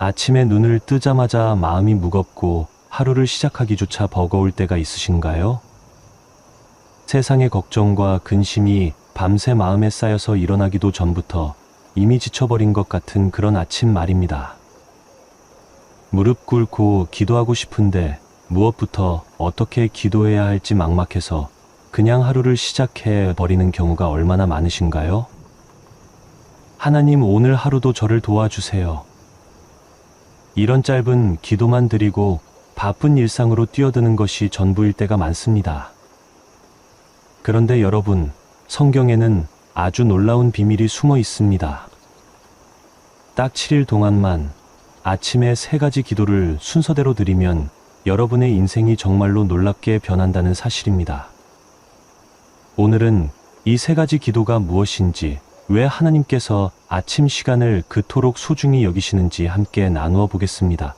아침에 눈을 뜨자마자 마음이 무겁고 하루를 시작하기조차 버거울 때가 있으신가요? 세상의 걱정과 근심이 밤새 마음에 쌓여서 일어나기도 전부터 이미 지쳐버린 것 같은 그런 아침 말입니다. 무릎 꿇고 기도하고 싶은데 무엇부터 어떻게 기도해야 할지 막막해서 그냥 하루를 시작해 버리는 경우가 얼마나 많으신가요? 하나님, 오늘 하루도 저를 도와주세요. 이런 짧은 기도만 드리고 바쁜 일상으로 뛰어드는 것이 전부일 때가 많습니다. 그런데 여러분, 성경에는 아주 놀라운 비밀이 숨어 있습니다. 딱 7일 동안만 아침에 3가지 기도를 순서대로 드리면 여러분의 인생이 정말로 놀랍게 변한다는 사실입니다. 오늘은 이 3가지 기도가 무엇인지, 왜 하나님께서 아침 시간을 그토록 소중히 여기시는지 함께 나누어 보겠습니다.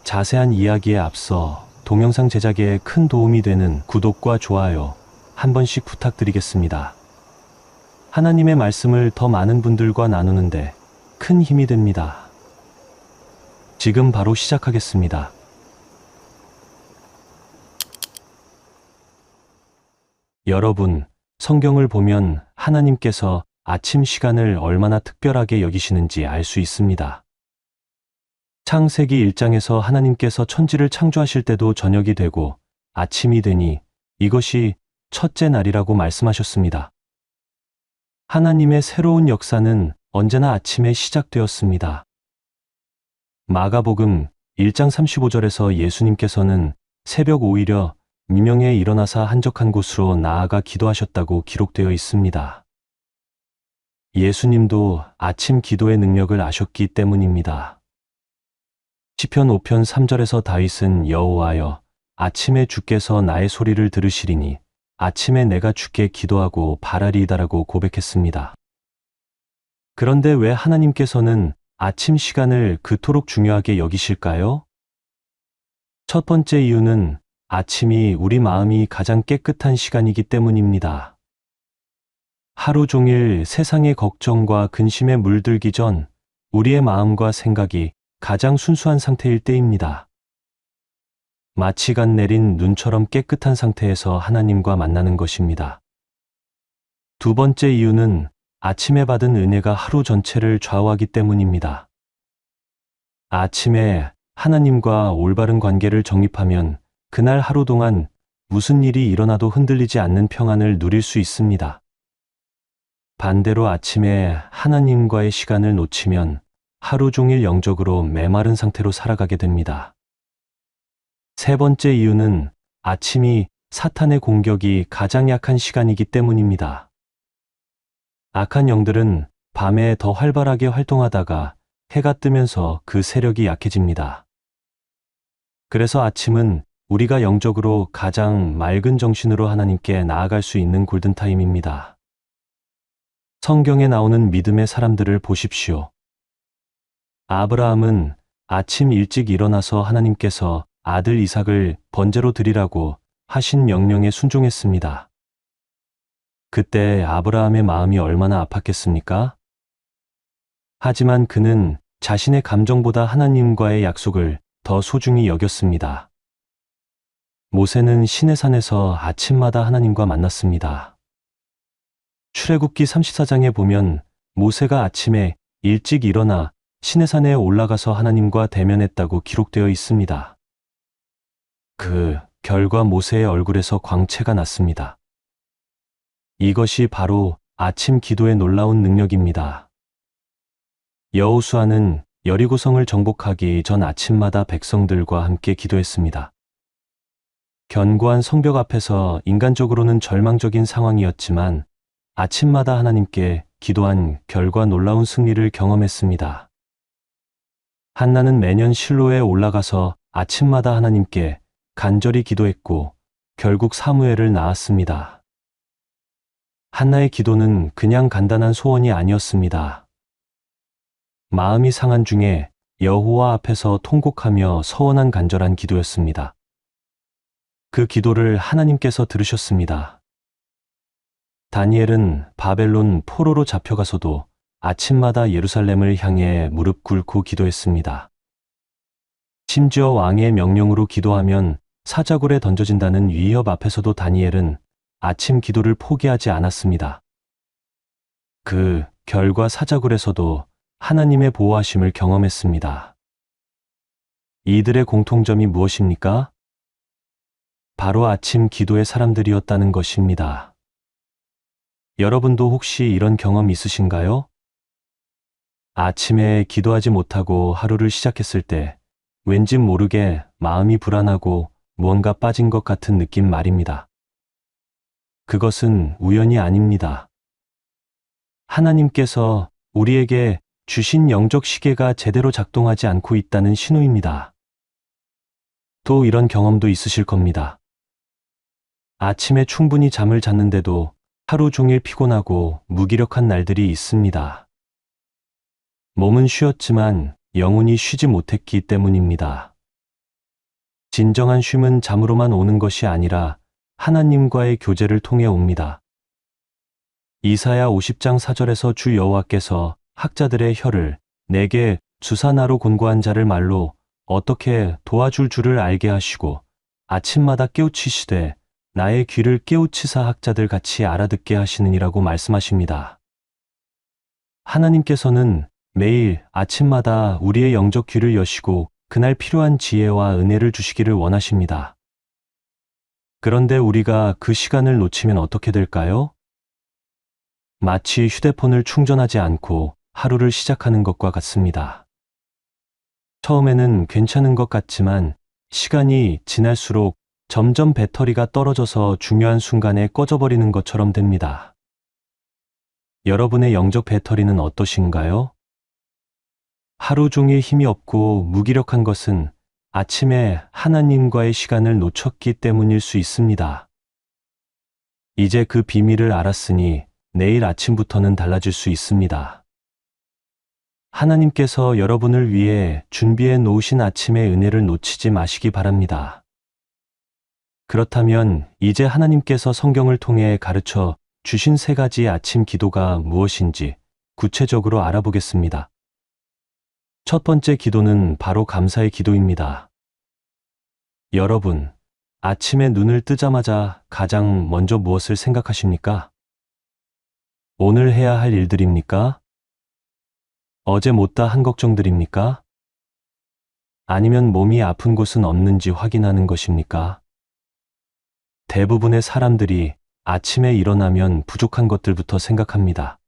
자세한 이야기에 앞서 동영상 제작에 큰 도움이 되는 구독과 좋아요 한 번씩 부탁드리겠습니다. 하나님의 말씀을 더 많은 분들과 나누는데 큰 힘이 됩니다. 지금 바로 시작하겠습니다. 여러분, 성경을 보면 하나님께서 아침 시간을 얼마나 특별하게 여기시는지 알 수 있습니다. 창세기 1장에서 하나님께서 천지를 창조하실 때도 저녁이 되고 아침이 되니 이것이 첫째 날이라고 말씀하셨습니다. 하나님의 새로운 역사는 언제나 아침에 시작되었습니다. 마가복음 1장 35절에서 예수님께서는 새벽 오히려 미명에 일어나사 한적한 곳으로 나아가 기도하셨다고 기록되어 있습니다. 예수님도 아침 기도의 능력을 아셨기 때문입니다. 시편 5편 3절에서 다윗은 여호와여, 아침에 주께서 나의 소리를 들으시리니 아침에 내가 주께 기도하고 바라리이다라고 고백했습니다. 그런데 왜 하나님께서는 아침 시간을 그토록 중요하게 여기실까요? 첫 번째 이유는 아침이 우리 마음이 가장 깨끗한 시간이기 때문입니다. 하루 종일 세상의 걱정과 근심에 물들기 전 우리의 마음과 생각이 가장 순수한 상태일 때입니다. 마취가 내린 눈처럼 깨끗한 상태에서 하나님과 만나는 것입니다. 두 번째 이유는 아침에 받은 은혜가 하루 전체를 좌우하기 때문입니다. 아침에 하나님과 올바른 관계를 정립하면 그날 하루 동안 무슨 일이 일어나도 흔들리지 않는 평안을 누릴 수 있습니다. 반대로 아침에 하나님과의 시간을 놓치면 하루 종일 영적으로 메마른 상태로 살아가게 됩니다. 세 번째 이유는 아침이 사탄의 공격이 가장 약한 시간이기 때문입니다. 악한 영들은 밤에 더 활발하게 활동하다가 해가 뜨면서 그 세력이 약해집니다. 그래서 아침은 우리가 영적으로 가장 맑은 정신으로 하나님께 나아갈 수 있는 골든타임입니다. 성경에 나오는 믿음의 사람들을 보십시오. 아브라함은 아침 일찍 일어나서 하나님께서 아들 이삭을 번제로 드리라고 하신 명령에 순종했습니다. 그때 아브라함의 마음이 얼마나 아팠겠습니까? 하지만 그는 자신의 감정보다 하나님과의 약속을 더 소중히 여겼습니다. 모세는 시내산에서 아침마다 하나님과 만났습니다. 출애굽기 34장에 보면 모세가 아침에 일찍 일어나 시내산에 올라가서 하나님과 대면했다고 기록되어 있습니다. 그 결과 모세의 얼굴에서 광채가 났습니다. 이것이 바로 아침 기도의 놀라운 능력입니다. 여호수아는 여리고성을 정복하기 전 아침마다 백성들과 함께 기도했습니다. 견고한 성벽 앞에서 인간적으로는 절망적인 상황이었지만 아침마다 하나님께 기도한 결과 놀라운 승리를 경험했습니다. 한나는 매년 실로에 올라가서 아침마다 하나님께 간절히 기도했고 결국 사무엘을 낳았습니다. 한나의 기도는 그냥 간단한 소원이 아니었습니다. 마음이 상한 중에 여호와 앞에서 통곡하며 서원한 간절한 기도였습니다. 그 기도를 하나님께서 들으셨습니다. 다니엘은 바벨론 포로로 잡혀가서도 아침마다 예루살렘을 향해 무릎 꿇고 기도했습니다. 심지어 왕의 명령으로 기도하면 사자굴에 던져진다는 위협 앞에서도 다니엘은 아침 기도를 포기하지 않았습니다. 그 결과 사자굴에서도 하나님의 보호하심을 경험했습니다. 이들의 공통점이 무엇입니까? 바로 아침 기도의 사람들이었다는 것입니다. 여러분도 혹시 이런 경험 있으신가요? 아침에 기도하지 못하고 하루를 시작했을 때 왠지 모르게 마음이 불안하고 무언가 빠진 것 같은 느낌 말입니다. 그것은 우연이 아닙니다. 하나님께서 우리에게 주신 영적 시계가 제대로 작동하지 않고 있다는 신호입니다. 또 이런 경험도 있으실 겁니다. 아침에 충분히 잠을 잤는데도 하루 종일 피곤하고 무기력한 날들이 있습니다. 몸은 쉬었지만 영혼이 쉬지 못했기 때문입니다. 진정한 쉼은 잠으로만 오는 것이 아니라 하나님과의 교제를 통해 옵니다. 이사야 50장 4절에서 주 여호와께서 학자들의 혀를 내게 주사나로 곤고한 자를 말로 어떻게 도와줄 줄을 알게 하시고 아침마다 깨우치시되 나의 귀를 깨우치사 학자들 같이 알아듣게 하시느니라고 말씀하십니다. 하나님께서는 매일 아침마다 우리의 영적 귀를 여시고 그날 필요한 지혜와 은혜를 주시기를 원하십니다. 그런데 우리가 그 시간을 놓치면 어떻게 될까요? 마치 휴대폰을 충전하지 않고 하루를 시작하는 것과 같습니다. 처음에는 괜찮은 것 같지만 시간이 지날수록 점점 배터리가 떨어져서 중요한 순간에 꺼져버리는 것처럼 됩니다. 여러분의 영적 배터리는 어떠신가요? 하루 종일 힘이 없고 무기력한 것은 아침에 하나님과의 시간을 놓쳤기 때문일 수 있습니다. 이제 그 비밀을 알았으니 내일 아침부터는 달라질 수 있습니다. 하나님께서 여러분을 위해 준비해 놓으신 아침의 은혜를 놓치지 마시기 바랍니다. 그렇다면 이제 하나님께서 성경을 통해 가르쳐 주신 3가지 아침 기도가 무엇인지 구체적으로 알아보겠습니다. 첫 번째 기도는 바로 감사의 기도입니다. 여러분, 아침에 눈을 뜨자마자 가장 먼저 무엇을 생각하십니까? 오늘 해야 할 일들입니까? 어제 못다 한 걱정들입니까? 아니면 몸이 아픈 곳은 없는지 확인하는 것입니까? 대부분의 사람들이 아침에 일어나면 부족한 것들부터 생각합니다.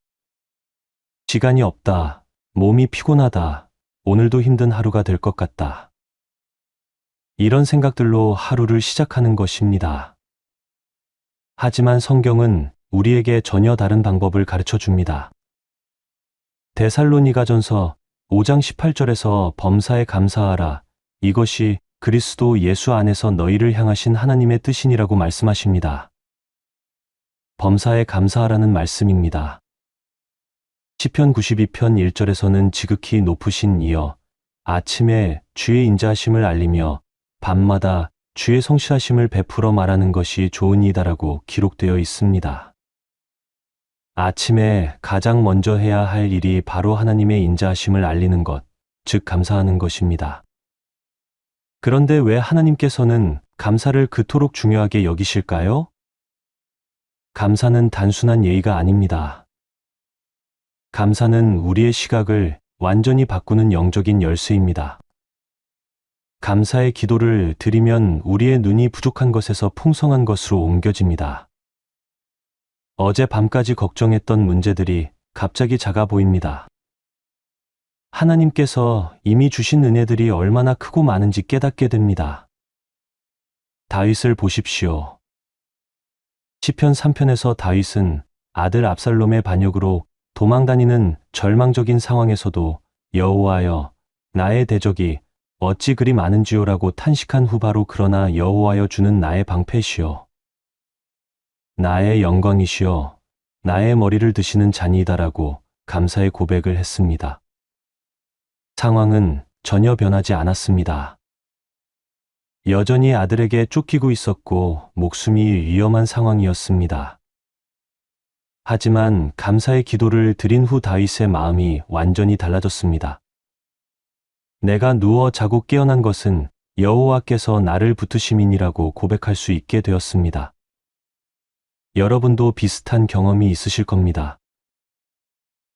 시간이 없다, 몸이 피곤하다, 오늘도 힘든 하루가 될 것 같다. 이런 생각들로 하루를 시작하는 것입니다. 하지만 성경은 우리에게 전혀 다른 방법을 가르쳐 줍니다. 데살로니가전서 5장 18절에서 범사에 감사하라. 이것이 그리스도 예수 안에서 너희를 향하신 하나님의 뜻이니라고 말씀하십니다. 범사에 감사하라는 말씀입니다. 시편 92편 1절에서는 지극히 높으신 이여 아침에 주의 인자하심을 알리며 밤마다 주의 성실하심을 베풀어 말하는 것이 좋으니이다라고 기록되어 있습니다. 아침에 가장 먼저 해야 할 일이 바로 하나님의 인자하심을 알리는 것, 즉 감사하는 것입니다. 그런데 왜 하나님께서는 감사를 그토록 중요하게 여기실까요? 감사는 단순한 예의가 아닙니다. 감사는 우리의 시각을 완전히 바꾸는 영적인 열쇠입니다. 감사의 기도를 드리면 우리의 눈이 부족한 것에서 풍성한 것으로 옮겨집니다. 어제 밤까지 걱정했던 문제들이 갑자기 작아 보입니다. 하나님께서 이미 주신 은혜들이 얼마나 크고 많은지 깨닫게 됩니다. 다윗을 보십시오. 시편 3편에서 다윗은 아들 압살롬의 반역으로 도망다니는 절망적인 상황에서도 여호와여 나의 대적이 어찌 그리 많은지요라고 탄식한 후 바로 그러나 여호와여 주는 나의 방패시요 나의 영광이시여 나의 머리를 드시는 자니이다라고 감사의 고백을 했습니다. 상황은 전혀 변하지 않았습니다. 여전히 아들에게 쫓기고 있었고 목숨이 위험한 상황이었습니다. 하지만 감사의 기도를 드린 후 다윗의 마음이 완전히 달라졌습니다. 내가 누워 자고 깨어난 것은 여호와께서 나를 붙으심이니라고 고백할 수 있게 되었습니다. 여러분도 비슷한 경험이 있으실 겁니다.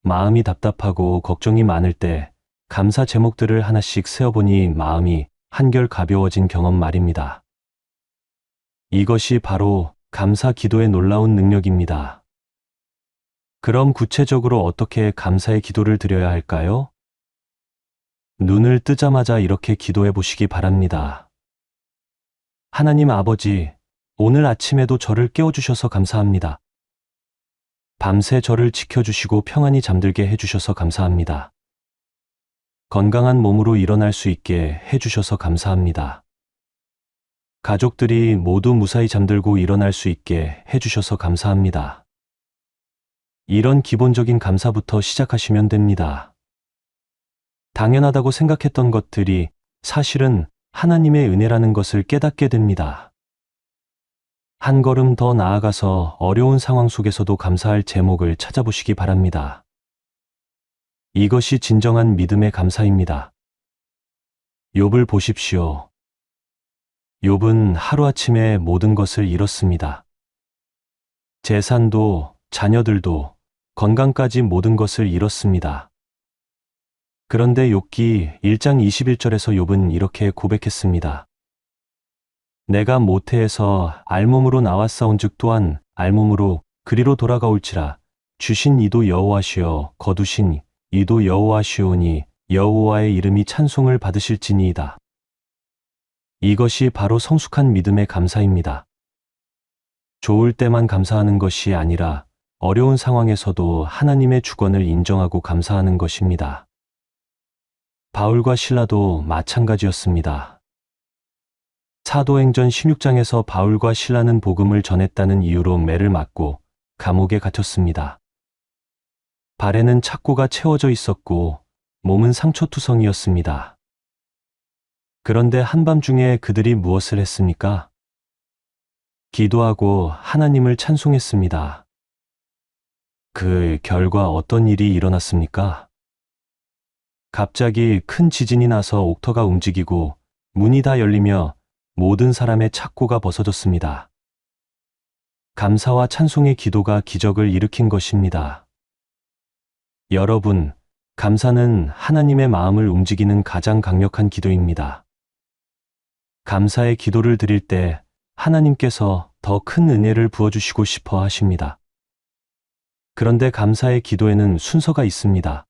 마음이 답답하고 걱정이 많을 때 감사 제목들을 하나씩 세어보니 마음이 한결 가벼워진 경험 말입니다. 이것이 바로 감사 기도의 놀라운 능력입니다. 그럼 구체적으로 어떻게 감사의 기도를 드려야 할까요? 눈을 뜨자마자 이렇게 기도해 보시기 바랍니다. 하나님 아버지, 오늘 아침에도 저를 깨워주셔서 감사합니다. 밤새 저를 지켜주시고 평안히 잠들게 해주셔서 감사합니다. 건강한 몸으로 일어날 수 있게 해주셔서 감사합니다. 가족들이 모두 무사히 잠들고 일어날 수 있게 해주셔서 감사합니다. 이런 기본적인 감사부터 시작하시면 됩니다. 당연하다고 생각했던 것들이 사실은 하나님의 은혜라는 것을 깨닫게 됩니다. 한 걸음 더 나아가서 어려운 상황 속에서도 감사할 제목을 찾아보시기 바랍니다. 이것이 진정한 믿음의 감사입니다. 욥을 보십시오. 욥은 하루아침에 모든 것을 잃었습니다. 재산도, 자녀들도, 건강까지 모든 것을 잃었습니다. 그런데 욥기 1장 21절에서 욥은 이렇게 고백했습니다. 내가 모태에서 알몸으로 나왔사온즉 또한 알몸으로 그리로 돌아가올지라 주신 이도 여호와시여 거두신 이도 여호와시오니 여호와의 이름이 찬송을 받으실지니이다. 이것이 바로 성숙한 믿음의 감사입니다. 좋을 때만 감사하는 것이 아니라 어려운 상황에서도 하나님의 주권을 인정하고 감사하는 것입니다. 바울과 실라도 마찬가지였습니다. 사도행전 16장에서 바울과 실라는 복음을 전했다는 이유로 매를 맞고 감옥에 갇혔습니다. 발에는 착고가 채워져 있었고 몸은 상처투성이었습니다. 그런데 한밤중에 그들이 무엇을 했습니까? 기도하고 하나님을 찬송했습니다. 그 결과 어떤 일이 일어났습니까? 갑자기 큰 지진이 나서 옥터가 움직이고 문이 다 열리며 모든 사람의 착고가 벗어졌습니다. 감사와 찬송의 기도가 기적을 일으킨 것입니다. 여러분, 감사는 하나님의 마음을 움직이는 가장 강력한 기도입니다. 감사의 기도를 드릴 때 하나님께서 더 큰 은혜를 부어주시고 싶어 하십니다. 그런데 감사의 기도에는 순서가 있습니다.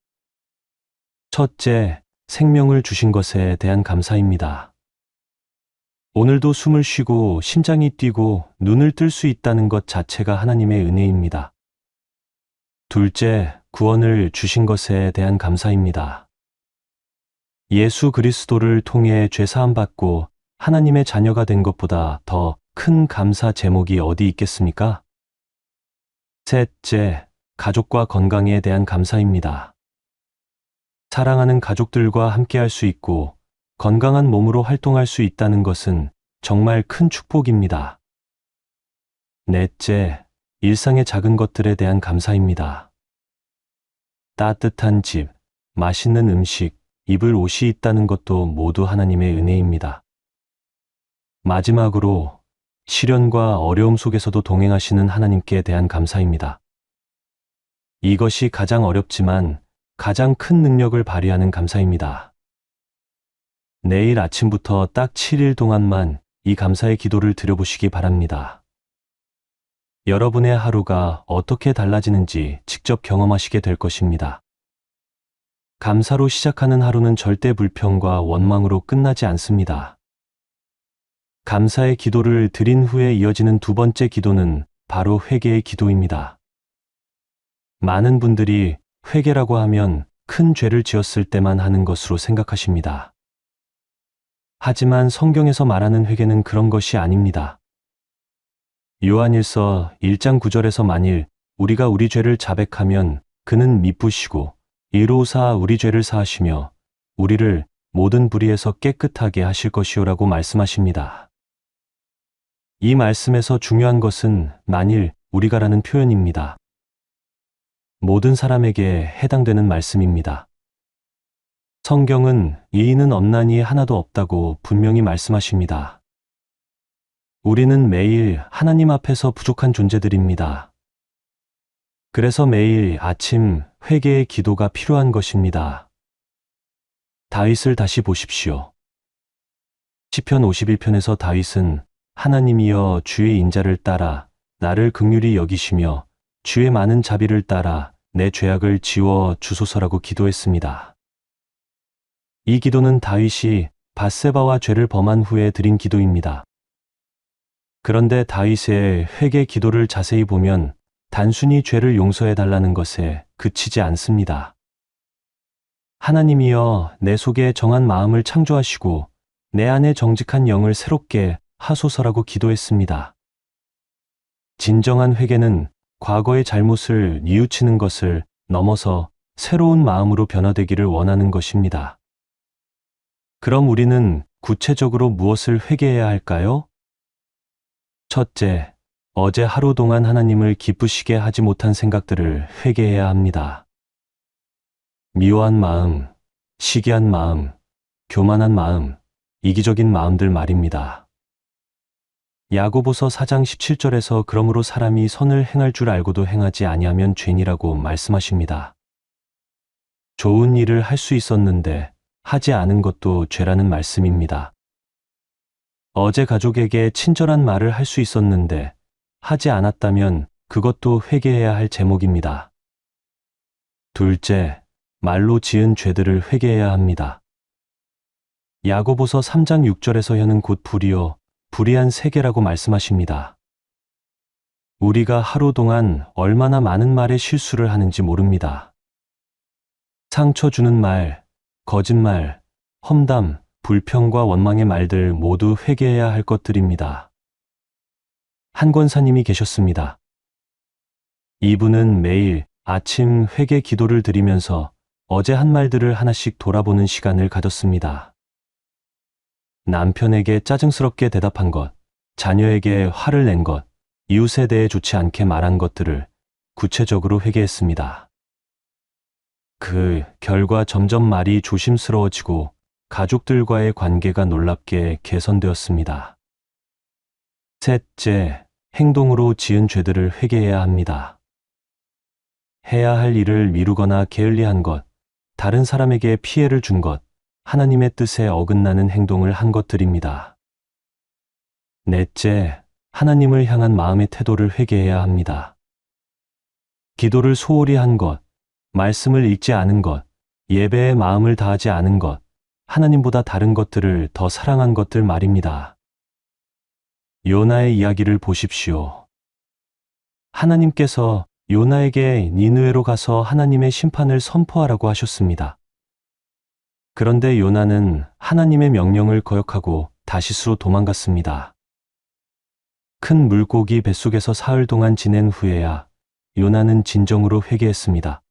첫째, 생명을 주신 것에 대한 감사입니다. 오늘도 숨을 쉬고 심장이 뛰고 눈을 뜰 수 있다는 것 자체가 하나님의 은혜입니다. 둘째, 구원을 주신 것에 대한 감사입니다. 예수 그리스도를 통해 죄사함 받고 하나님의 자녀가 된 것보다 더 큰 감사 제목이 어디 있겠습니까? 셋째, 가족과 건강에 대한 감사입니다. 사랑하는 가족들과 함께할 수 있고 건강한 몸으로 활동할 수 있다는 것은 정말 큰 축복입니다. 넷째, 일상의 작은 것들에 대한 감사입니다. 따뜻한 집, 맛있는 음식, 입을 옷이 있다는 것도 모두 하나님의 은혜입니다. 마지막으로 시련과 어려움 속에서도 동행하시는 하나님께 대한 감사입니다. 이것이 가장 어렵지만 가장 큰 능력을 발휘하는 감사입니다. 내일 아침부터 딱 7일 동안만 이 감사의 기도를 드려보시기 바랍니다. 여러분의 하루가 어떻게 달라지는지 직접 경험하시게 될 것입니다. 감사로 시작하는 하루는 절대 불평과 원망으로 끝나지 않습니다. 감사의 기도를 드린 후에 이어지는 두 번째 기도는 바로 회개의 기도입니다. 많은 분들이 회개라고 하면 큰 죄를 지었을 때만 하는 것으로 생각하십니다. 하지만 성경에서 말하는 회개는 그런 것이 아닙니다. 요한일서 1장 9절에서 만일 우리가 우리 죄를 자백하면 그는 미쁘시고 이로사 우리 죄를 사하시며 우리를 모든 불의에서 깨끗하게 하실 것이오라고 말씀하십니다. 이 말씀에서 중요한 것은 만일 우리가라는 표현입니다. 모든 사람에게 해당되는 말씀입니다. 성경은 의인은 없나니 하나도 없다고 분명히 말씀하십니다. 우리는 매일 하나님 앞에서 부족한 존재들입니다. 그래서 매일 아침 회개의 기도가 필요한 것입니다. 다윗을 다시 보십시오. 시편 51편에서 다윗은 하나님이여 주의 인자를 따라 나를 긍휼히 여기시며 주의 많은 자비를 따라 내 죄악을 지워 주소서라고 기도했습니다. 이 기도는 다윗이 밧세바와 죄를 범한 후에 드린 기도입니다. 그런데 다윗의 회개 기도를 자세히 보면 단순히 죄를 용서해 달라는 것에 그치지 않습니다. 하나님이여 내 속에 정한 마음을 창조하시고 내 안에 정직한 영을 새롭게 하소서라고 기도했습니다. 진정한 회개는 과거의 잘못을 뉘우치는 것을 넘어서 새로운 마음으로 변화되기를 원하는 것입니다. 그럼 우리는 구체적으로 무엇을 회개해야 할까요? 첫째, 어제 하루 동안 하나님을 기쁘시게 하지 못한 생각들을 회개해야 합니다. 미워한 마음, 시기한 마음, 교만한 마음, 이기적인 마음들 말입니다. 야고보서 4장 17절에서 그러므로 사람이 선을 행할 줄 알고도 행하지 아니하면 죄니라고 말씀하십니다. 좋은 일을 할 수 있었는데 하지 않은 것도 죄라는 말씀입니다. 어제 가족에게 친절한 말을 할 수 있었는데 하지 않았다면 그것도 회개해야 할 제목입니다. 둘째, 말로 지은 죄들을 회개해야 합니다. 야고보서 3장 6절에서 혀는 곧 불이요 불의한 세계라고 말씀하십니다. 우리가 하루 동안 얼마나 많은 말에 실수를 하는지 모릅니다. 상처 주는 말, 거짓말, 험담, 불평과 원망의 말들 모두 회개해야 할 것들입니다. 한 권사님이 계셨습니다. 이분은 매일 아침 회개 기도를 드리면서 어제 한 말들을 하나씩 돌아보는 시간을 가졌습니다. 남편에게 짜증스럽게 대답한 것, 자녀에게 화를 낸 것, 이웃에 대해 좋지 않게 말한 것들을 구체적으로 회개했습니다. 그 결과 점점 말이 조심스러워지고 가족들과의 관계가 놀랍게 개선되었습니다. 셋째, 행동으로 지은 죄들을 회개해야 합니다. 해야 할 일을 미루거나 게을리한 것, 다른 사람에게 피해를 준 것, 하나님의 뜻에 어긋나는 행동을 한 것들입니다. 넷째, 하나님을 향한 마음의 태도를 회개해야 합니다. 기도를 소홀히 한 것, 말씀을 읽지 않은 것, 예배에 마음을 다하지 않은 것, 하나님보다 다른 것들을 더 사랑한 것들 말입니다. 요나의 이야기를 보십시오. 하나님께서 요나에게 니느웨로 가서 하나님의 심판을 선포하라고 하셨습니다. 그런데 요나는 하나님의 명령을 거역하고 다시스로 도망갔습니다. 큰 물고기 뱃속에서 사흘 동안 지낸 후에야 요나는 진정으로 회개했습니다.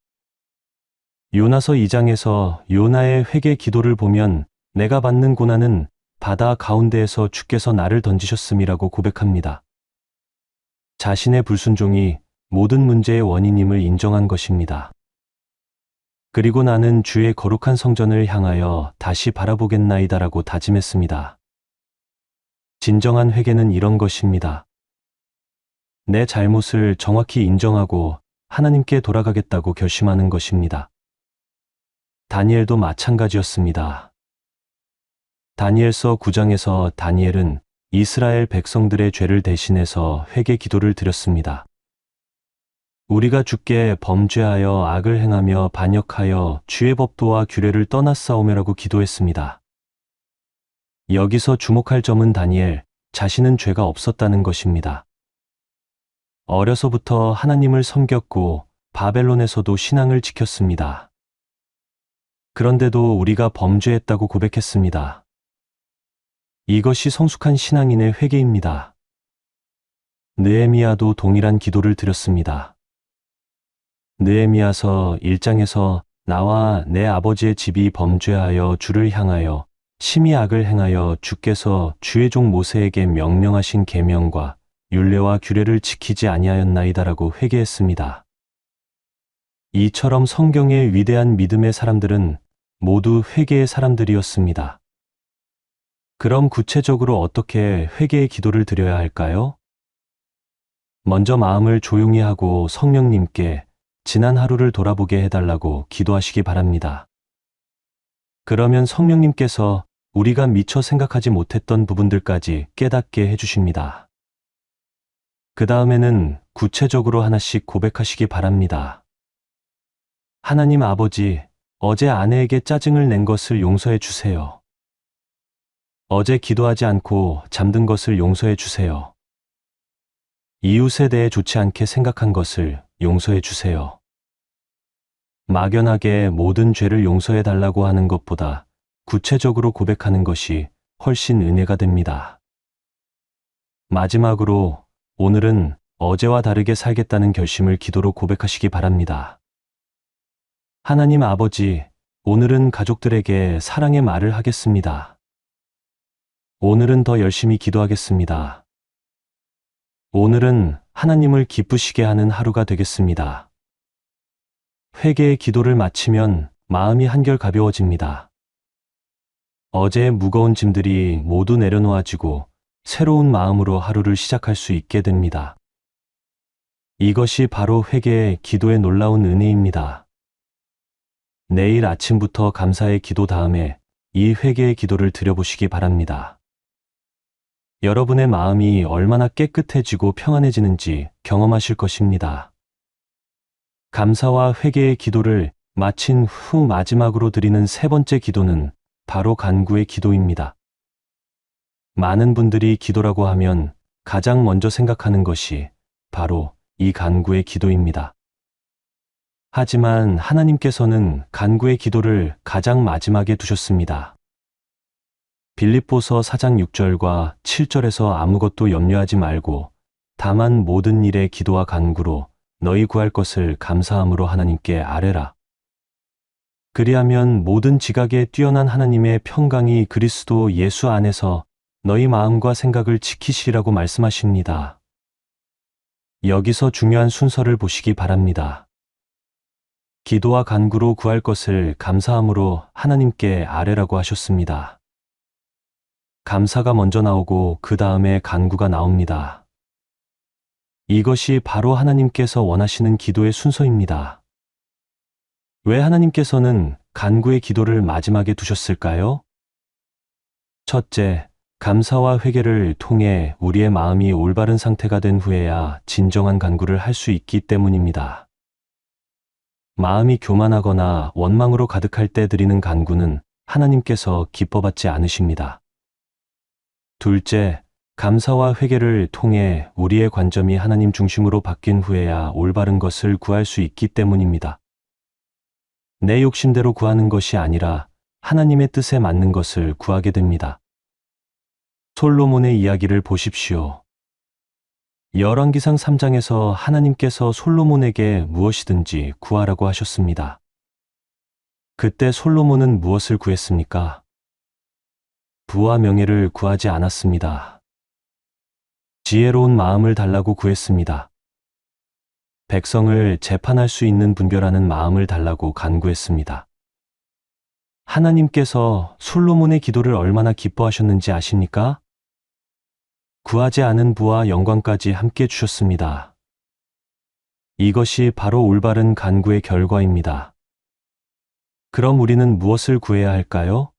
요나서 2장에서 요나의 회개 기도를 보면 내가 받는 고난은 바다 가운데에서 주께서 나를 던지셨음이라고 고백합니다. 자신의 불순종이 모든 문제의 원인임을 인정한 것입니다. 그리고 나는 주의 거룩한 성전을 향하여 다시 바라보겠나이다라고 다짐했습니다. 진정한 회개는 이런 것입니다. 내 잘못을 정확히 인정하고 하나님께 돌아가겠다고 결심하는 것입니다. 다니엘도 마찬가지였습니다. 다니엘서 9장에서 다니엘은 이스라엘 백성들의 죄를 대신해서 회개 기도를 드렸습니다. 우리가 주께 범죄하여 악을 행하며 반역하여 주의 법도와 규례를 떠났사오며라고 기도했습니다. 여기서 주목할 점은 다니엘 자신은 죄가 없었다는 것입니다. 어려서부터 하나님을 섬겼고 바벨론에서도 신앙을 지켰습니다. 그런데도 우리가 범죄했다고 고백했습니다. 이것이 성숙한 신앙인의 회개입니다. 느헤미야도 동일한 기도를 드렸습니다. 느헤미야서 1장에서 나와 내 아버지의 집이 범죄하여 주를 향하여 심히 악을 행하여 주께서 주의 종 모세에게 명령하신 계명과 율례와 규례를 지키지 아니하였나이다라고 회개했습니다. 이처럼 성경의 위대한 믿음의 사람들은 모두 회개의 사람들이었습니다. 그럼 구체적으로 어떻게 회개의 기도를 드려야 할까요? 먼저 마음을 조용히 하고 성령님께 지난 하루를 돌아보게 해달라고 기도하시기 바랍니다. 그러면 성령님께서 우리가 미처 생각하지 못했던 부분들까지 깨닫게 해주십니다. 그 다음에는 구체적으로 하나씩 고백하시기 바랍니다. 하나님 아버지, 어제 아내에게 짜증을 낸 것을 용서해 주세요. 어제 기도하지 않고 잠든 것을 용서해 주세요. 이웃에 대해 좋지 않게 생각한 것을 용서해 주세요. 막연하게 모든 죄를 용서해 달라고 하는 것보다 구체적으로 고백하는 것이 훨씬 은혜가 됩니다. 마지막으로 오늘은 어제와 다르게 살겠다는 결심을 기도로 고백하시기 바랍니다. 하나님 아버지, 오늘은 가족들에게 사랑의 말을 하겠습니다. 오늘은 더 열심히 기도하겠습니다. 오늘은 하나님을 기쁘시게 하는 하루가 되겠습니다. 회개의 기도를 마치면 마음이 한결 가벼워집니다. 어제의 무거운 짐들이 모두 내려놓아지고 새로운 마음으로 하루를 시작할 수 있게 됩니다. 이것이 바로 회개의 기도의 놀라운 은혜입니다. 내일 아침부터 감사의 기도 다음에 이 회개의 기도를 드려보시기 바랍니다. 여러분의 마음이 얼마나 깨끗해지고 평안해지는지 경험하실 것입니다. 감사와 회개의 기도를 마친 후 마지막으로 드리는 세 번째 기도는 바로 간구의 기도입니다. 많은 분들이 기도라고 하면 가장 먼저 생각하는 것이 바로 이 간구의 기도입니다. 하지만 하나님께서는 간구의 기도를 가장 마지막에 두셨습니다. 빌립보서 4장 6절과 7절에서 아무것도 염려하지 말고 다만 모든 일에 기도와 간구로 너희 구할 것을 감사함으로 하나님께 아뢰라. 그리하면 모든 지각에 뛰어난 하나님의 평강이 그리스도 예수 안에서 너희 마음과 생각을 지키시리라고 말씀하십니다. 여기서 중요한 순서를 보시기 바랍니다. 기도와 간구로 구할 것을 감사함으로 하나님께 아뢰라고 하셨습니다. 감사가 먼저 나오고 그 다음에 간구가 나옵니다. 이것이 바로 하나님께서 원하시는 기도의 순서입니다. 왜 하나님께서는 간구의 기도를 마지막에 두셨을까요? 첫째, 감사와 회개를 통해 우리의 마음이 올바른 상태가 된 후에야 진정한 간구를 할 수 있기 때문입니다. 마음이 교만하거나 원망으로 가득할 때 드리는 간구는 하나님께서 기뻐받지 않으십니다. 둘째, 감사와 회개를 통해 우리의 관점이 하나님 중심으로 바뀐 후에야 올바른 것을 구할 수 있기 때문입니다. 내 욕심대로 구하는 것이 아니라 하나님의 뜻에 맞는 것을 구하게 됩니다. 솔로몬의 이야기를 보십시오. 열왕기상 3장에서 하나님께서 솔로몬에게 무엇이든지 구하라고 하셨습니다. 그때 솔로몬은 무엇을 구했습니까? 부와 명예를 구하지 않았습니다. 지혜로운 마음을 달라고 구했습니다. 백성을 재판할 수 있는 분별하는 마음을 달라고 간구했습니다. 하나님께서 솔로몬의 기도를 얼마나 기뻐하셨는지 아십니까? 구하지 않은 부와 영광까지 함께 주셨습니다. 이것이 바로 올바른 간구의 결과입니다. 그럼 우리는 무엇을 구해야 할까요?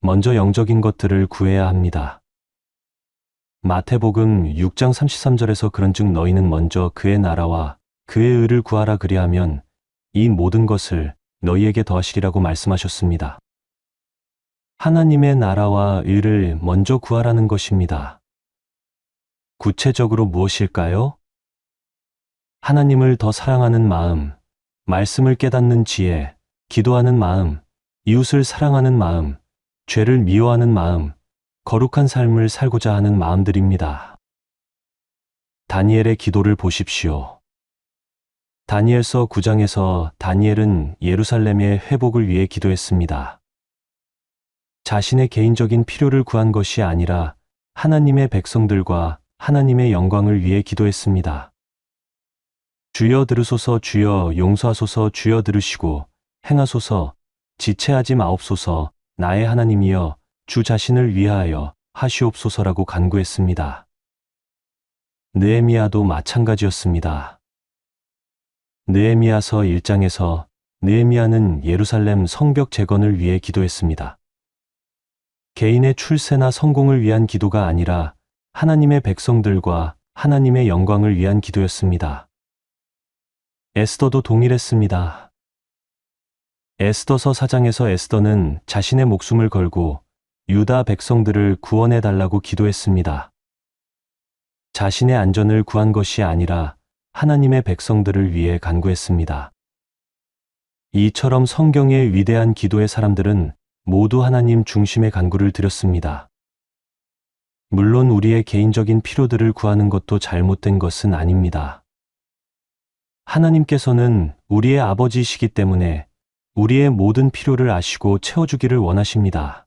먼저 영적인 것들을 구해야 합니다. 마태복음 6장 33절에서 그런즉 너희는 먼저 그의 나라와 그의 의를 구하라 그리하면 이 모든 것을 너희에게 더하시리라고 말씀하셨습니다. 하나님의 나라와 의를 먼저 구하라는 것입니다. 구체적으로 무엇일까요? 하나님을 더 사랑하는 마음, 말씀을 깨닫는 지혜, 기도하는 마음, 이웃을 사랑하는 마음, 죄를 미워하는 마음, 거룩한 삶을 살고자 하는 마음들입니다. 다니엘의 기도를 보십시오. 다니엘서 9장에서 다니엘은 예루살렘의 회복을 위해 기도했습니다. 자신의 개인적인 필요를 구한 것이 아니라 하나님의 백성들과 하나님의 영광을 위해 기도했습니다. 주여 들으소서. 주여 용서하소서. 주여 들으시고 행하소서. 지체하지 마옵소서. 나의 하나님이여 주 자신을 위하여 하시옵소서라고 간구했습니다. 느헤미야도 마찬가지였습니다. 느헤미야서 1장에서 느헤미야는 예루살렘 성벽 재건을 위해 기도했습니다. 개인의 출세나 성공을 위한 기도가 아니라 하나님의 백성들과 하나님의 영광을 위한 기도였습니다. 에스더도 동일했습니다. 에스더서 4장에서 에스더는 자신의 목숨을 걸고 유다 백성들을 구원해 달라고 기도했습니다. 자신의 안전을 구한 것이 아니라 하나님의 백성들을 위해 간구했습니다. 이처럼 성경의 위대한 기도의 사람들은 모두 하나님 중심의 간구를 드렸습니다. 물론 우리의 개인적인 필요들을 구하는 것도 잘못된 것은 아닙니다. 하나님께서는 우리의 아버지이시기 때문에 우리의 모든 필요를 아시고 채워주기를 원하십니다.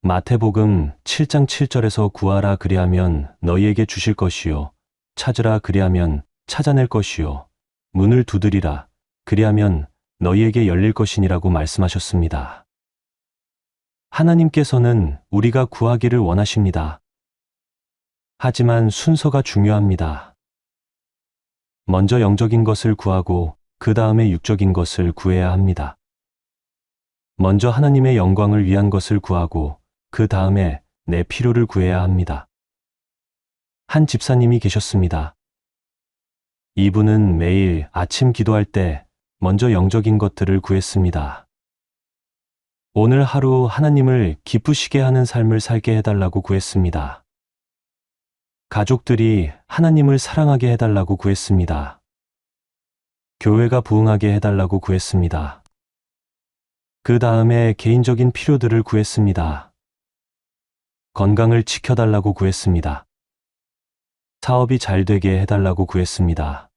마태복음 7장 7절에서 구하라 그리하면 너희에게 주실 것이요 찾으라 그리하면 찾아낼 것이요 문을 두드리라 그리하면 너희에게 열릴 것이니라고 말씀하셨습니다. 하나님께서는 우리가 구하기를 원하십니다. 하지만 순서가 중요합니다. 먼저 영적인 것을 구하고 그 다음에 육적인 것을 구해야 합니다. 먼저 하나님의 영광을 위한 것을 구하고 그 다음에 내 필요를 구해야 합니다. 한 집사님이 계셨습니다. 이분은 매일 아침 기도할 때 먼저 영적인 것들을 구했습니다. 오늘 하루 하나님을 기쁘시게 하는 삶을 살게 해달라고 구했습니다. 가족들이 하나님을 사랑하게 해달라고 구했습니다. 교회가 부흥하게 해달라고 구했습니다. 그 다음에 개인적인 필요들을 구했습니다. 건강을 지켜달라고 구했습니다. 사업이 잘 되게 해달라고 구했습니다.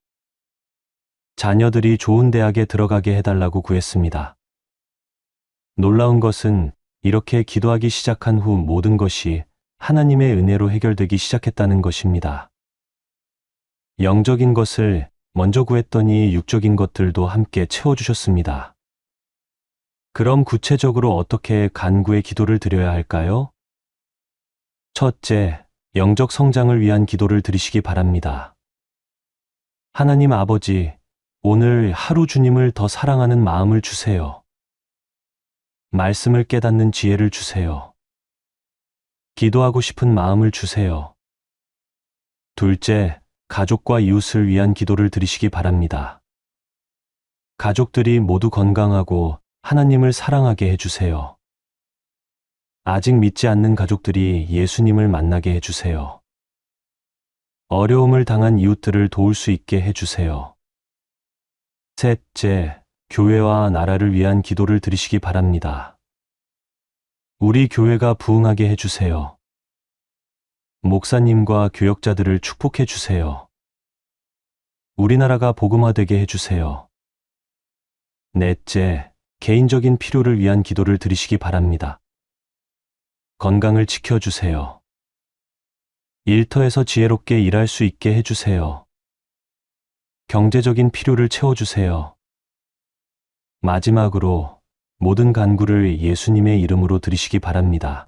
자녀들이 좋은 대학에 들어가게 해달라고 구했습니다. 놀라운 것은 이렇게 기도하기 시작한 후 모든 것이 하나님의 은혜로 해결되기 시작했다는 것입니다. 영적인 것을 먼저 구했더니 육적인 것들도 함께 채워주셨습니다. 그럼 구체적으로 어떻게 간구의 기도를 드려야 할까요? 첫째, 영적 성장을 위한 기도를 드리시기 바랍니다. 하나님 아버지, 오늘 하루 주님을 더 사랑하는 마음을 주세요. 말씀을 깨닫는 지혜를 주세요. 기도하고 싶은 마음을 주세요. 둘째, 가족과 이웃을 위한 기도를 드리시기 바랍니다. 가족들이 모두 건강하고 하나님을 사랑하게 해주세요. 아직 믿지 않는 가족들이 예수님을 만나게 해주세요. 어려움을 당한 이웃들을 도울 수 있게 해주세요. 셋째, 교회와 나라를 위한 기도를 드리시기 바랍니다. 우리 교회가 부흥하게 해주세요. 목사님과 교역자들을 축복해 주세요. 우리나라가 복음화되게 해주세요. 넷째, 개인적인 필요를 위한 기도를 드리시기 바랍니다. 건강을 지켜주세요. 일터에서 지혜롭게 일할 수 있게 해주세요. 경제적인 필요를 채워주세요. 마지막으로 모든 간구를 예수님의 이름으로 드리시기 바랍니다.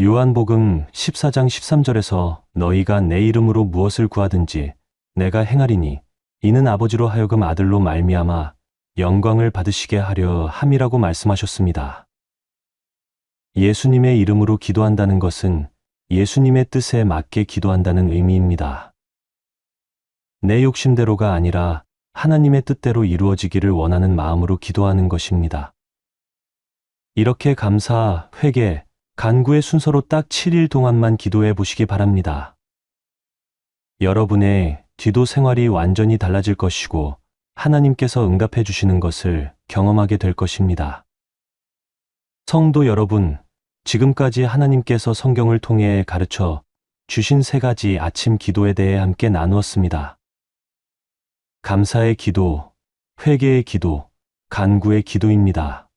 요한복음 14장 13절에서 너희가 내 이름으로 무엇을 구하든지 내가 행하리니 이는 아버지로 하여금 아들로 말미암아 영광을 받으시게 하려 함이라고 말씀하셨습니다. 예수님의 이름으로 기도한다는 것은 예수님의 뜻에 맞게 기도한다는 의미입니다. 내 욕심대로가 아니라 하나님의 뜻대로 이루어지기를 원하는 마음으로 기도하는 것입니다. 이렇게 감사, 회개, 간구의 순서로 딱 7일 동안만 기도해 보시기 바랍니다. 여러분의 기도 생활이 완전히 달라질 것이고 하나님께서 응답해 주시는 것을 경험하게 될 것입니다. 성도 여러분, 지금까지 하나님께서 성경을 통해 가르쳐 주신 3가지 아침 기도에 대해 함께 나누었습니다. 감사의 기도, 회개의 기도, 간구의 기도입니다.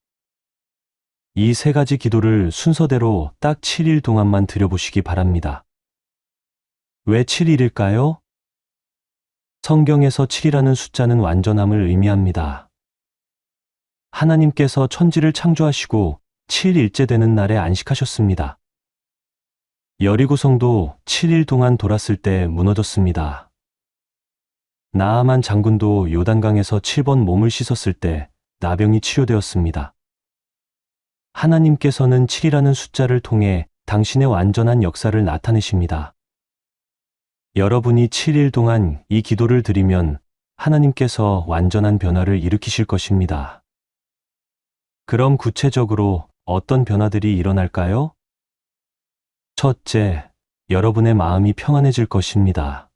이 3가지 기도를 순서대로 딱 7일 동안만 드려보시기 바랍니다. 왜 7일일까요? 성경에서 7이라는 숫자는 완전함을 의미합니다. 하나님께서 천지를 창조하시고 7일째 되는 날에 안식하셨습니다. 여리고 성도 7일 동안 돌았을 때 무너졌습니다. 나아만 장군도 요단강에서 7번 몸을 씻었을 때 나병이 치료되었습니다. 하나님께서는 7이라는 숫자를 통해 당신의 완전한 역사를 나타내십니다. 여러분이 7일 동안 이 기도를 드리면 하나님께서 완전한 변화를 일으키실 것입니다. 그럼 구체적으로 어떤 변화들이 일어날까요? 첫째, 여러분의 마음이 평안해질 것입니다.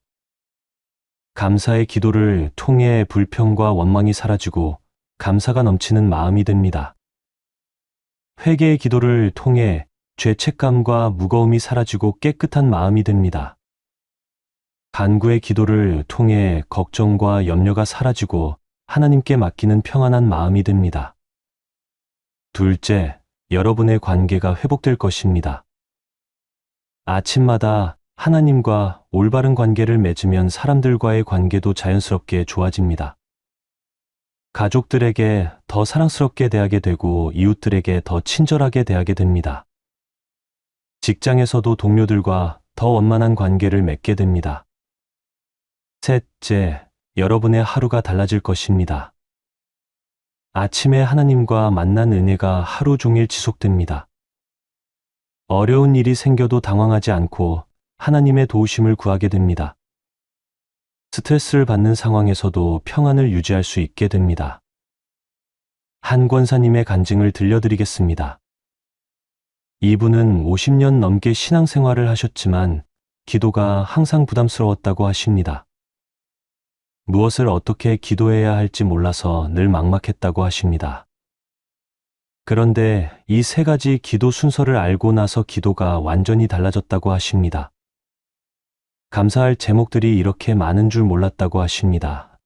감사의 기도를 통해 불평과 원망이 사라지고 감사가 넘치는 마음이 됩니다. 회개의 기도를 통해 죄책감과 무거움이 사라지고 깨끗한 마음이 됩니다. 간구의 기도를 통해 걱정과 염려가 사라지고 하나님께 맡기는 평안한 마음이 됩니다. 둘째, 여러분의 관계가 회복될 것입니다. 아침마다 하나님과 올바른 관계를 맺으면 사람들과의 관계도 자연스럽게 좋아집니다. 가족들에게 더 사랑스럽게 대하게 되고 이웃들에게 더 친절하게 대하게 됩니다. 직장에서도 동료들과 더 원만한 관계를 맺게 됩니다. 셋째, 여러분의 하루가 달라질 것입니다. 아침에 하나님과 만난 은혜가 하루 종일 지속됩니다. 어려운 일이 생겨도 당황하지 않고 하나님의 도우심을 구하게 됩니다. 스트레스를 받는 상황에서도 평안을 유지할 수 있게 됩니다. 한 권사님의 간증을 들려드리겠습니다. 이분은 50년 넘게 신앙생활을 하셨지만 기도가 항상 부담스러웠다고 하십니다. 무엇을 어떻게 기도해야 할지 몰라서 늘 막막했다고 하십니다. 그런데 이 세 가지 기도 순서를 알고 나서 기도가 완전히 달라졌다고 하십니다. 감사할 제목들이 이렇게 많은 줄 몰랐다고 하십니다.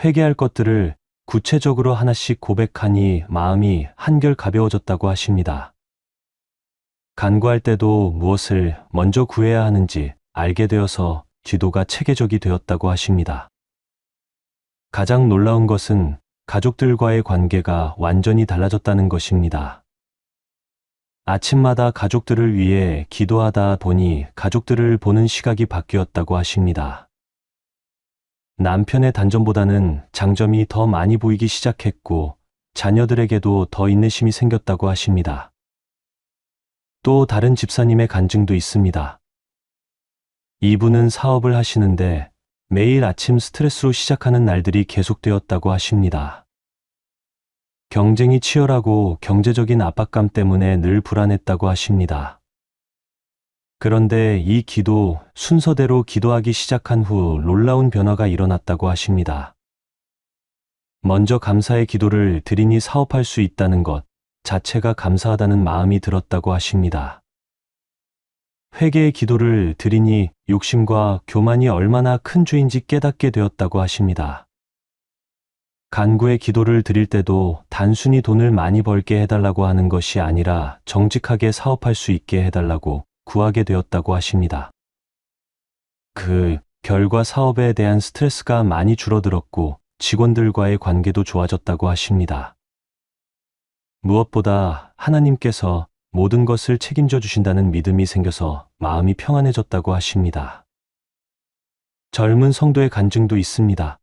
회개할 것들을 구체적으로 하나씩 고백하니 마음이 한결 가벼워졌다고 하십니다. 간구할 때도 무엇을 먼저 구해야 하는지 알게 되어서 기도가 체계적이 되었다고 하십니다. 가장 놀라운 것은 가족들과의 관계가 완전히 달라졌다는 것입니다. 아침마다 가족들을 위해 기도하다 보니 가족들을 보는 시각이 바뀌었다고 하십니다. 남편의 단점보다는 장점이 더 많이 보이기 시작했고 자녀들에게도 더 인내심이 생겼다고 하십니다. 또 다른 집사님의 간증도 있습니다. 이분은 사업을 하시는데 매일 아침 스트레스로 시작하는 날들이 계속되었다고 하십니다. 경쟁이 치열하고 경제적인 압박감 때문에 늘 불안했다고 하십니다. 그런데 이 기도 순서대로 기도하기 시작한 후 놀라운 변화가 일어났다고 하십니다. 먼저 감사의 기도를 드리니 사업할 수 있다는 것 자체가 감사하다는 마음이 들었다고 하십니다. 회개의 기도를 드리니 욕심과 교만이 얼마나 큰 죄인지 깨닫게 되었다고 하십니다. 간구의 기도를 드릴 때도 단순히 돈을 많이 벌게 해달라고 하는 것이 아니라 정직하게 사업할 수 있게 해달라고 구하게 되었다고 하십니다. 그 결과 사업에 대한 스트레스가 많이 줄어들었고 직원들과의 관계도 좋아졌다고 하십니다. 무엇보다 하나님께서 모든 것을 책임져 주신다는 믿음이 생겨서 마음이 평안해졌다고 하십니다. 젊은 성도의 간증도 있습니다.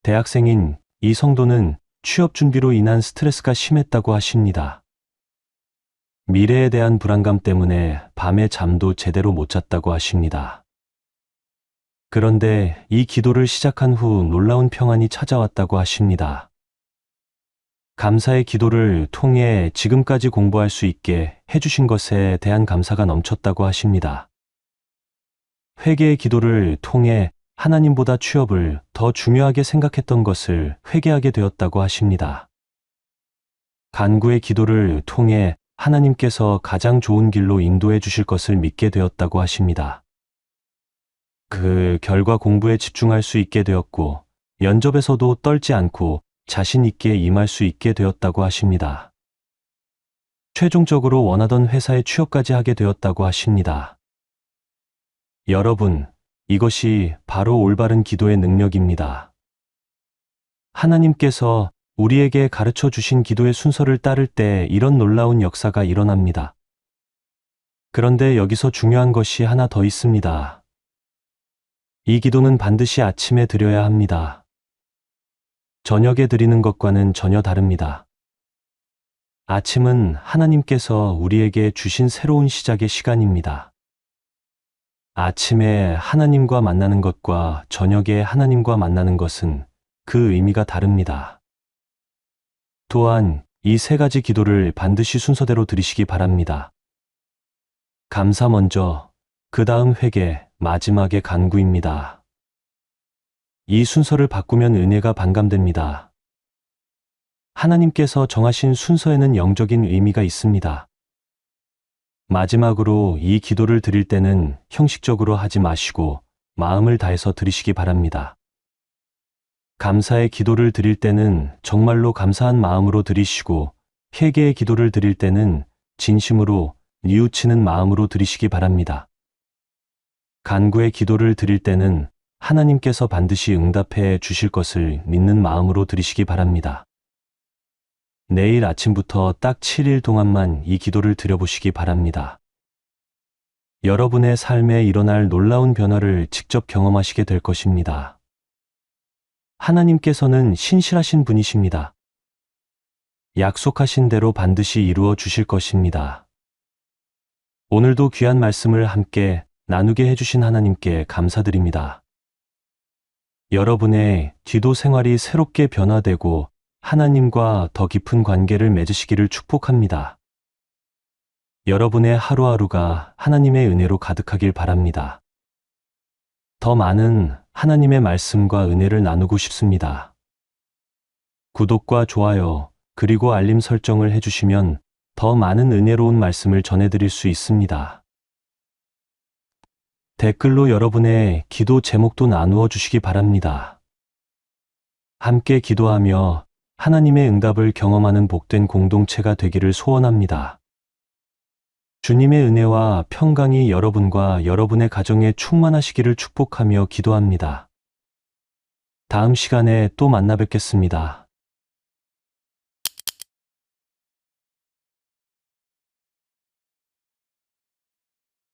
대학생인 이 성도는 취업 준비로 인한 스트레스가 심했다고 하십니다. 미래에 대한 불안감 때문에 밤에 잠도 제대로 못 잤다고 하십니다. 그런데 이 기도를 시작한 후 놀라운 평안이 찾아왔다고 하십니다. 감사의 기도를 통해 지금까지 공부할 수 있게 해주신 것에 대한 감사가 넘쳤다고 하십니다. 회개의 기도를 통해 하나님보다 취업을 더 중요하게 생각했던 것을 회개하게 되었다고 하십니다. 간구의 기도를 통해 하나님께서 가장 좋은 길로 인도해 주실 것을 믿게 되었다고 하십니다. 그 결과 공부에 집중할 수 있게 되었고 면접에서도 떨지 않고 자신 있게 임할 수 있게 되었다고 하십니다. 최종적으로 원하던 회사에 취업까지 하게 되었다고 하십니다. 여러분, 이것이 바로 올바른 기도의 능력입니다. 하나님께서 우리에게 가르쳐 주신 기도의 순서를 따를 때 이런 놀라운 역사가 일어납니다. 그런데 여기서 중요한 것이 하나 더 있습니다. 이 기도는 반드시 아침에 드려야 합니다. 저녁에 드리는 것과는 전혀 다릅니다. 아침은 하나님께서 우리에게 주신 새로운 시작의 시간입니다. 아침에 하나님과 만나는 것과 저녁에 하나님과 만나는 것은 그 의미가 다릅니다. 또한 이 세 가지 기도를 반드시 순서대로 드리시기 바랍니다. 감사 먼저, 그 다음 회개, 마지막에 간구입니다. 이 순서를 바꾸면 은혜가 반감됩니다. 하나님께서 정하신 순서에는 영적인 의미가 있습니다. 마지막으로 이 기도를 드릴 때는 형식적으로 하지 마시고 마음을 다해서 드리시기 바랍니다. 감사의 기도를 드릴 때는 정말로 감사한 마음으로 드리시고 회개의 기도를 드릴 때는 진심으로 뉘우치는 마음으로 드리시기 바랍니다. 간구의 기도를 드릴 때는 하나님께서 반드시 응답해 주실 것을 믿는 마음으로 드리시기 바랍니다. 내일 아침부터 딱 7일 동안만 이 기도를 드려보시기 바랍니다. 여러분의 삶에 일어날 놀라운 변화를 직접 경험하시게 될 것입니다. 하나님께서는 신실하신 분이십니다. 약속하신 대로 반드시 이루어 주실 것입니다. 오늘도 귀한 말씀을 함께 나누게 해주신 하나님께 감사드립니다. 여러분의 기도 생활이 새롭게 변화되고 하나님과 더 깊은 관계를 맺으시기를 축복합니다. 여러분의 하루하루가 하나님의 은혜로 가득하길 바랍니다. 더 많은 하나님의 말씀과 은혜를 나누고 싶습니다. 구독과 좋아요, 그리고 알림 설정을 해주시면 더 많은 은혜로운 말씀을 전해드릴 수 있습니다. 댓글로 여러분의 기도 제목도 나누어 주시기 바랍니다. 함께 기도하며 하나님의 응답을 경험하는 복된 공동체가 되기를 소원합니다. 주님의 은혜와 평강이 여러분과 여러분의 가정에 충만하시기를 축복하며 기도합니다. 다음 시간에 또 만나 뵙겠습니다.